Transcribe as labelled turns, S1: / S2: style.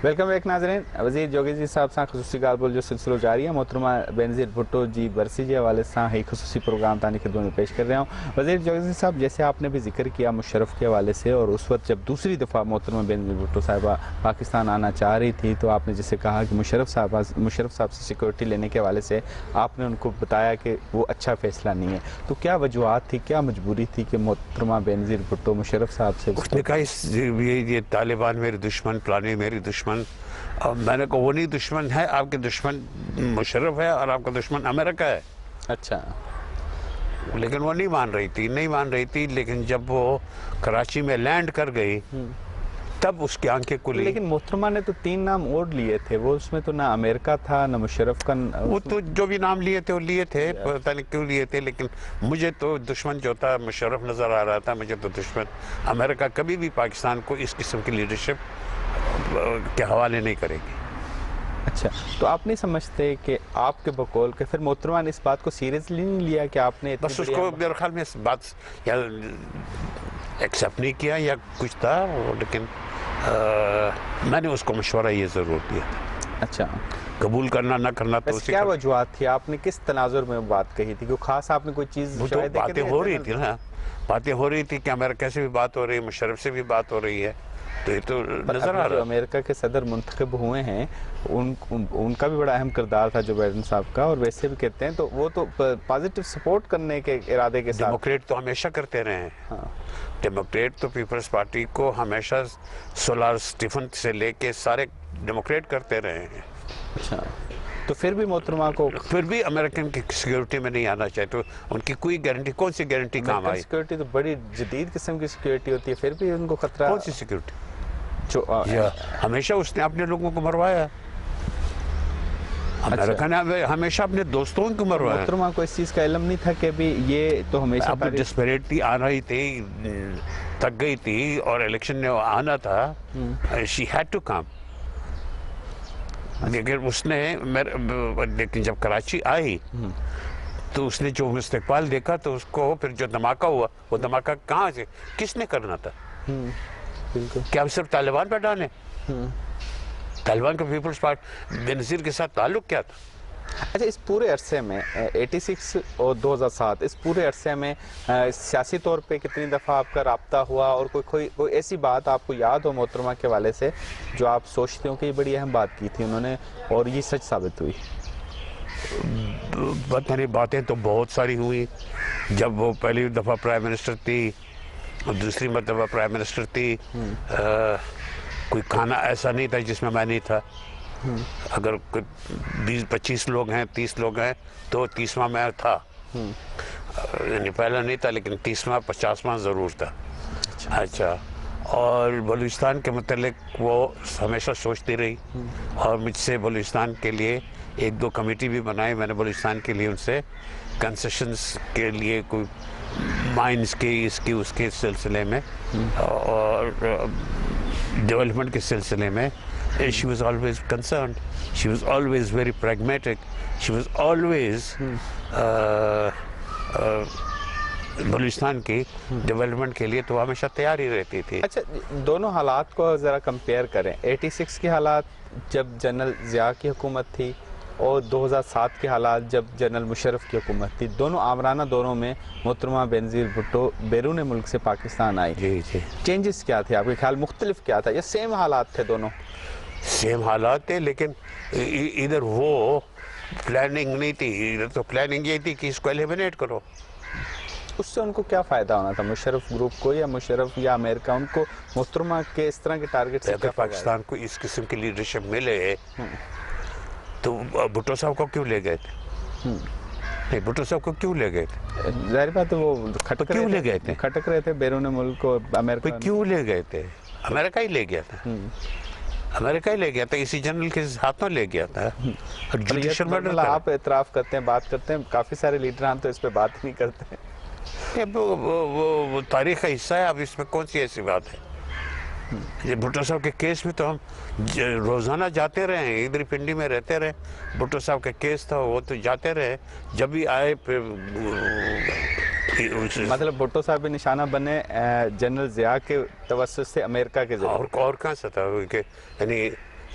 S1: Welcome back ناظرین. وزیر جوگی جی صاحب سان خصوصی گالبول جو سلسلو جاری ہے. محترمہ بینظیر بھٹو جی برسی کے حوالے سے ایک خصوصی پروگرام تانی خدمت میں پیش کر رہا ہوں. وزیر جوگی جی صاحب، جیسے آپ نے بھی ذکر کیا مشرف کے حوالے سے، اور اس وقت جب دوسری دفعہ محترمہ بینظیر بھٹو صاحبہ پاکستان آنا چاہ رہی تھی تو آپ نے جسے کہا کہ مشرف صاحب سے سیکورٹی لینے کے حوالے سے آپ نے ان کو بتایا کہ وہ اچھا فیصلہ نہیں ہے. تو کیا وجوہات تھی، کیا مجبوری تھی کہ محترمہ بینظیر بھٹو مشرف صاحب سے؟
S2: اس نے کہا یہ طالبان میرے دشمن، پلانے میری دشمن. میں نے کہا وہ نہیں دشمن ہے، آپ کے دشمن مشرف ہے اور آپ کا دشمن امریکہ ہے.
S1: اچھا.
S2: لیکن وہ نہیں مان رہی تھی. لیکن جب وہ کراچی میں لینڈ کر گئی تب اس کی آنکھیں کھلی.
S1: لیکن محترمہ نے تو 3 نام اور لیے تھے، وہ اس میں تو نہ امریکہ تھا نہ مشرف کا.
S2: وہ تو جو بھی نام لیے تھے وہ لیے تھے، پتہ نہیں کیوں لیے تھے. لیکن مجھے تو دشمن جو تھا مشرف نظر آ رہا تھا. مجھے تو دشمن امریکہ کبھی بھی پاکستان کو اس قسم کی لیڈرشپ کے حوالے نہیں کرے گی.
S1: اچھا، تو آپ نہیں سمجھتے کہ آپ کے بقول کہ پھر محترمہ نے اس بات کو سیریسلی نہیں لیا کہ آپ نے
S2: بس اس کو میرے خیال میں اس بات یا ایکسیپٹ نہیں کیا یا کچھ تھا. لیکن میں نے اس کو مشورہ یہ ضرور دیا.
S1: اچھا،
S2: قبول کرنا نہ کرنا تو
S1: بس کیا وجوہات تھی؟ آپ نے کس تناظر میں بات کہی تھی؟ کیوں خاص آپ نے کوئی چیز؟
S2: باتیں ہو رہی تھی نا، باتیں ہو رہی تھی کہ امریکہ سے بھی بات ہو رہی ہے، مشرف سے بھی بات ہو رہی ہے. تو یہ تو نظر آ رہا ہے.
S1: امریکہ کے صدر منتخب ہوئے ہیں، ان کا بھی بڑا اہم کردار تھا جو بائیڈن صاحب کا، اور ویسے بھی کہتے ہیں تو وہ تو پازیٹیو سپورٹ کرنے کے ارادے کے ساتھ.
S2: ڈیموکریٹ تو ہمیشہ کرتے رہے ہیں. ڈیموکریٹ تو پیپلز پارٹی کو ہمیشہ سولار سٹیفن سے لے کے سارے ڈیموکریٹ کرتے رہے ہیں.
S1: اچھا، تو پھر بھی محترمہ کو
S2: پھر بھی امریکن کی سیکیورٹی میں نہیں آنا چاہیے. تو ان کی کوئی گارنٹی، کون سی گارنٹی کام آئی؟
S1: سیکیورٹی تو بڑی جدید قسم کی سیکیورٹی ہوتی ہے، پھر بھی ان کو خطرہ.
S2: کون سی سیکیورٹی؟ ہمیشہ اس نے اپنے لوگوں کو مروایا. امریکہ نے ہمیشہ اپنے دوستوں کو مروایا.
S1: محترمہ کو اس چیز کا علم نہیں تھا کہ بھی یہ تو ہمیشہ
S2: اب ڈسپریٹلی آ رہی تھی، تک گئی تھی اور الیکشن نے آنا تھا. She had to come. لیکن اس نے لیکن جب کراچی آئی تو اس نے جو استقبال دیکھا تو اس کو پھر جو دھماکہ ہوا، وہ دھماکہ کہاں سے، کس نے کرنا تھا؟ کیا صرف طالبان پہ ڈالیں؟ طالبان کا پیپلز پارٹی بینظیر کے ساتھ تعلق کیا تھا؟
S1: اچھا، اس پورے عرصے میں 86 اور 2007 اس پورے عرصے میں سیاسی طور پہ کتنی دفعہ آپ کا رابطہ ہوا، اور کوئی ایسی بات آپ کو یاد ہو محترمہ کے حوالے سے جو آپ سوچتے ہو کہ یہ بڑی اہم بات کی تھی انہوں نے اور یہ سچ ثابت ہوئی؟
S2: باتیں تو بہت ساری ہوئی. جب وہ پہلی دفعہ پرائم منسٹر تھی اور دوسری مرتبہ پرائم منسٹر تھی، کوئی کھانا ایسا نہیں تھا جس میں نہیں تھا. اگر 20-25 لوگ ہیں، 30 لوگ ہیں تو 30واں میں تھا. یعنی پہلا نہیں تھا لیکن 30واں 50واں ضرور تھا. اچھا، اور بلوچستان کے متعلق وہ ہمیشہ سوچتی رہی اور مجھ سے بلوچستان کے لیے 1-2 کمیٹی بھی بنائی. میں نے بلوچستان کے لیے ان سے کنسیشنز کے لیے کوئی مائنز کے اس کے سلسلے میں اور ڈیولپمنٹ کے سلسلے میں. She was always concerned. She was always very pragmatic. She was always Balochistan کی ڈیولپمنٹ کے لیے تو ہمیشہ تیار ہی رہتی تھی.
S1: اچھا، دونوں حالات کو ذرا کمپیئر کریں. 86 کے حالات جب جنرل ضیاء کی حکومت تھی اور 2007 کے حالات جب جنرل مشرف کی حکومت تھی. دونوں آمرانہ دوروں میں محترمہ بینظیر بھٹو بیرون ملک سے پاکستان آئی.
S2: جی.
S1: چینجز کیا تھے آپ کے خیال؟ مختلف کیا تھا یا سیم حالات تھے؟ دونوں
S2: سیم حالات تھے، لیکن ادھر وہ پلاننگ نہیں تھی. ادھر تو پلاننگ یہ تھی کہ اس کو ایلیمنیٹ کرو.
S1: اس سے ان کو کیا فائدہ ہونا تھا، مشرف گروپ کو یا مشرف یا امریکہ؟ ان کو محترمہ کے اس طرح کے ٹارگٹ سے
S2: اگر پاکستان کو اس قسم کی لیڈرشپ ملے تو بھٹو صاحب کو کیوں لے گئے تھے؟ نہیں، بھٹو صاحب کو کیوں لے گئے تھے؟
S1: ظاہر بات ہے وہ کھٹک رہے تھے بیرون ملک کو. امریکہ کیوں
S2: لے گئے تھے؟ امریکہ ہی لے گیا تھا. امریکہ ہی لے گیا تھا، اسی جنرل کے ہاتھوں لے گیا تھا. جوڈیشل مرڈر
S1: آپ اعتراف کرتے ہیں، بات کرتے ہیں، کافی سارے لیڈران تو اس پہ بات نہیں کرتے ہیں.
S2: وہ تاریخ کا حصہ ہے. اب اس میں کون سی ایسی بات ہے؟ یہ بھٹو صاحب کے کیس میں تو ہم روزانہ جاتے رہے ہیں، ادھر پنڈی میں رہتے رہے. بھٹو صاحب کا کیس تھا، وہ تو جاتے رہے. جب بھی آئے پھر
S1: مطلب بھٹو صاحب بھی نشانہ بنے جنرل ضیاء کے توسط سے امریکہ کے ذریعے.
S2: اور کہاں سے تھا کہ یعنی